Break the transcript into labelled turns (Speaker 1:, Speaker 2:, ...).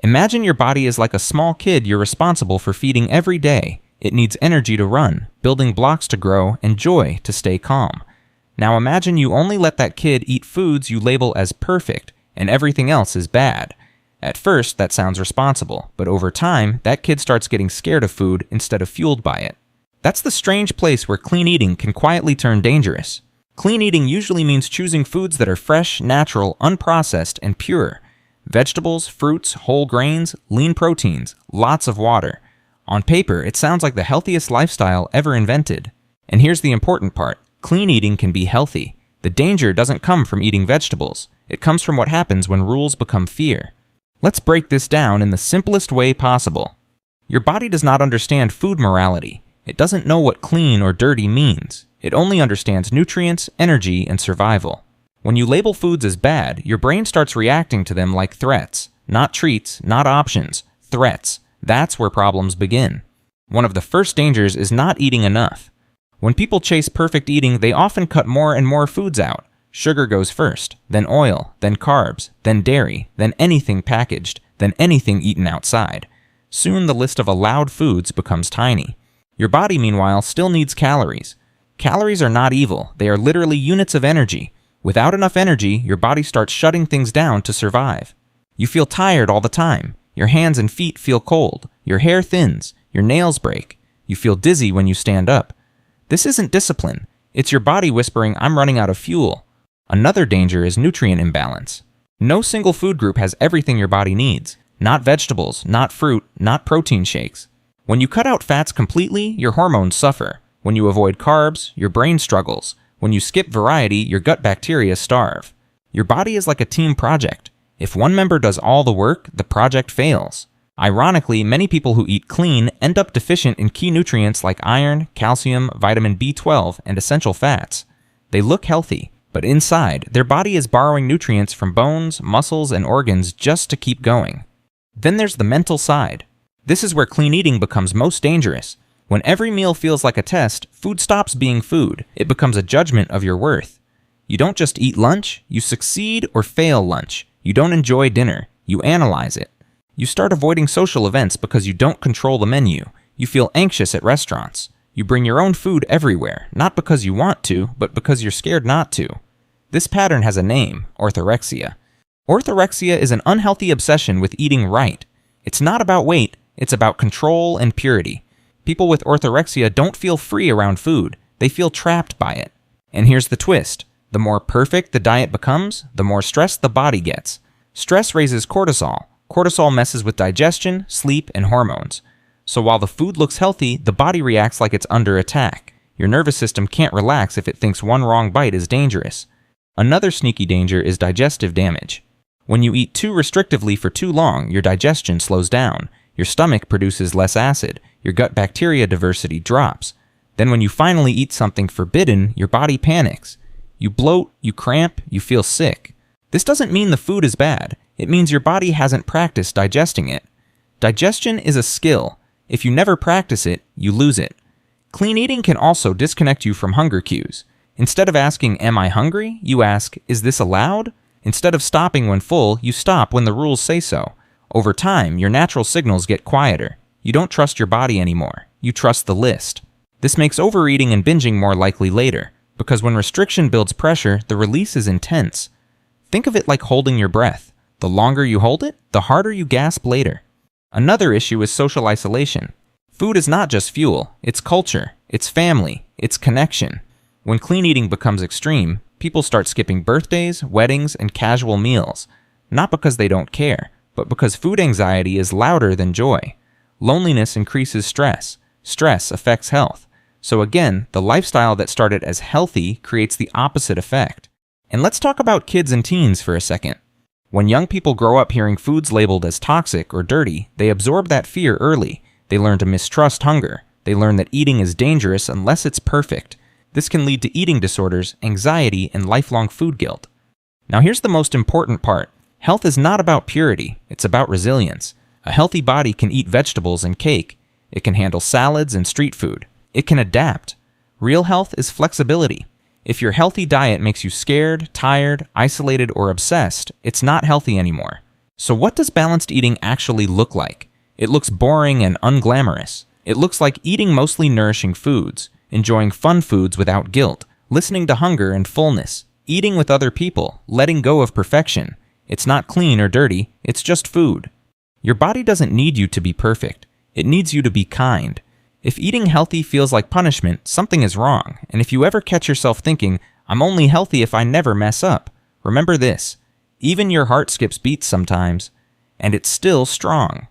Speaker 1: Imagine your body is like a small kid you're responsible for feeding every day. It needs energy to run, building blocks to grow, and joy to stay calm. Now imagine you only let that kid eat foods you label as perfect, and everything else is bad. At first, that sounds responsible, but over time, that kid starts getting scared of food instead of fueled by it. That's the strange place where clean eating can quietly turn dangerous. Clean eating usually means choosing foods that are fresh, natural, unprocessed, and pure. Vegetables, fruits, whole grains, lean proteins, lots of water. On paper, it sounds like the healthiest lifestyle ever invented. And here's the important part. Clean eating can be healthy. The danger doesn't come from eating vegetables. It comes from what happens when rules become fear. Let's break this down in the simplest way possible. Your body does not understand food morality. It doesn't know what clean or dirty means. It only understands nutrients, energy, and survival. When you label foods as bad, your brain starts reacting to them like threats. Not treats, not options, threats. That's where problems begin. One of the first dangers is not eating enough. When people chase perfect eating, they often cut more and more foods out. Sugar goes first, then oil, then carbs, then dairy, then anything packaged, then anything eaten outside. Soon the list of allowed foods becomes tiny. Your body, meanwhile, still needs calories. Calories are not evil, they are literally units of energy. Without enough energy, your body starts shutting things down to survive. You feel tired all the time. Your hands and feet feel cold. Your hair thins. Your nails break. You feel dizzy when you stand up. This isn't discipline. It's your body whispering, "I'm running out of fuel." Another danger is nutrient imbalance. No single food group has everything your body needs. Not vegetables, not fruit, not protein shakes. When you cut out fats completely, your hormones suffer. When you avoid carbs, your brain struggles. When you skip variety, your gut bacteria starve. Your body is like a team project. If one member does all the work, the project fails. Ironically, many people who eat clean end up deficient in key nutrients like iron, calcium, vitamin B12, and essential fats. They look healthy, but inside, their body is borrowing nutrients from bones, muscles, and organs just to keep going. Then there's the mental side. This is where clean eating becomes most dangerous. When every meal feels like a test, food stops being food. It becomes a judgment of your worth. You don't just eat lunch, you succeed or fail lunch. You don't enjoy dinner, you analyze it. You start avoiding social events because you don't control the menu. You feel anxious at restaurants. You bring your own food everywhere, not because you want to, but because you're scared not to. This pattern has a name, orthorexia. Orthorexia is an unhealthy obsession with eating right. It's not about weight, it's about control and purity. People with orthorexia don't feel free around food, they feel trapped by it. And here's the twist. The more perfect the diet becomes, the more stressed the body gets. Stress raises cortisol. Cortisol messes with digestion, sleep, and hormones. So while the food looks healthy, the body reacts like it's under attack. Your nervous system can't relax if it thinks one wrong bite is dangerous. Another sneaky danger is digestive damage. When you eat too restrictively for too long, your digestion slows down. Your stomach produces less acid. Your gut bacteria diversity drops. Then when you finally eat something forbidden, your body panics. You bloat, you cramp, you feel sick. This doesn't mean the food is bad. It means your body hasn't practiced digesting it. Digestion is a skill. If you never practice it, you lose it. Clean eating can also disconnect you from hunger cues. Instead of asking, "Am I hungry?" you ask, "Is this allowed?" Instead of stopping when full, you stop when the rules say so. Over time, your natural signals get quieter. You don't trust your body anymore. You trust the list. This makes overeating and binging more likely later, because when restriction builds pressure, the release is intense. Think of it like holding your breath. The longer you hold it, the harder you gasp later. Another issue is social isolation. Food is not just fuel, it's culture, it's family, it's connection. When clean eating becomes extreme, people start skipping birthdays, weddings, and casual meals. Not because they don't care, but because food anxiety is louder than joy. Loneliness increases stress. Stress affects health. So again, the lifestyle that started as healthy creates the opposite effect. And let's talk about kids and teens for a second. When young people grow up hearing foods labeled as toxic or dirty, they absorb that fear early. They learn to mistrust hunger. They learn that eating is dangerous unless it's perfect. This can lead to eating disorders, anxiety, and lifelong food guilt. Now here's the most important part. Health is not about purity, it's about resilience. A healthy body can eat vegetables and cake. It can handle salads and street food. It can adapt. Real health is flexibility. If your healthy diet makes you scared, tired, isolated, or obsessed, it's not healthy anymore. So what does balanced eating actually look like? It looks boring and unglamorous. It looks like eating mostly nourishing foods, enjoying fun foods without guilt, listening to hunger and fullness, eating with other people, letting go of perfection. It's not clean or dirty, it's just food. Your body doesn't need you to be perfect. It needs you to be kind. If eating healthy feels like punishment, something is wrong. And if you ever catch yourself thinking, I'm only healthy if I never mess up, remember this: even your heart skips beats sometimes, and it's still strong.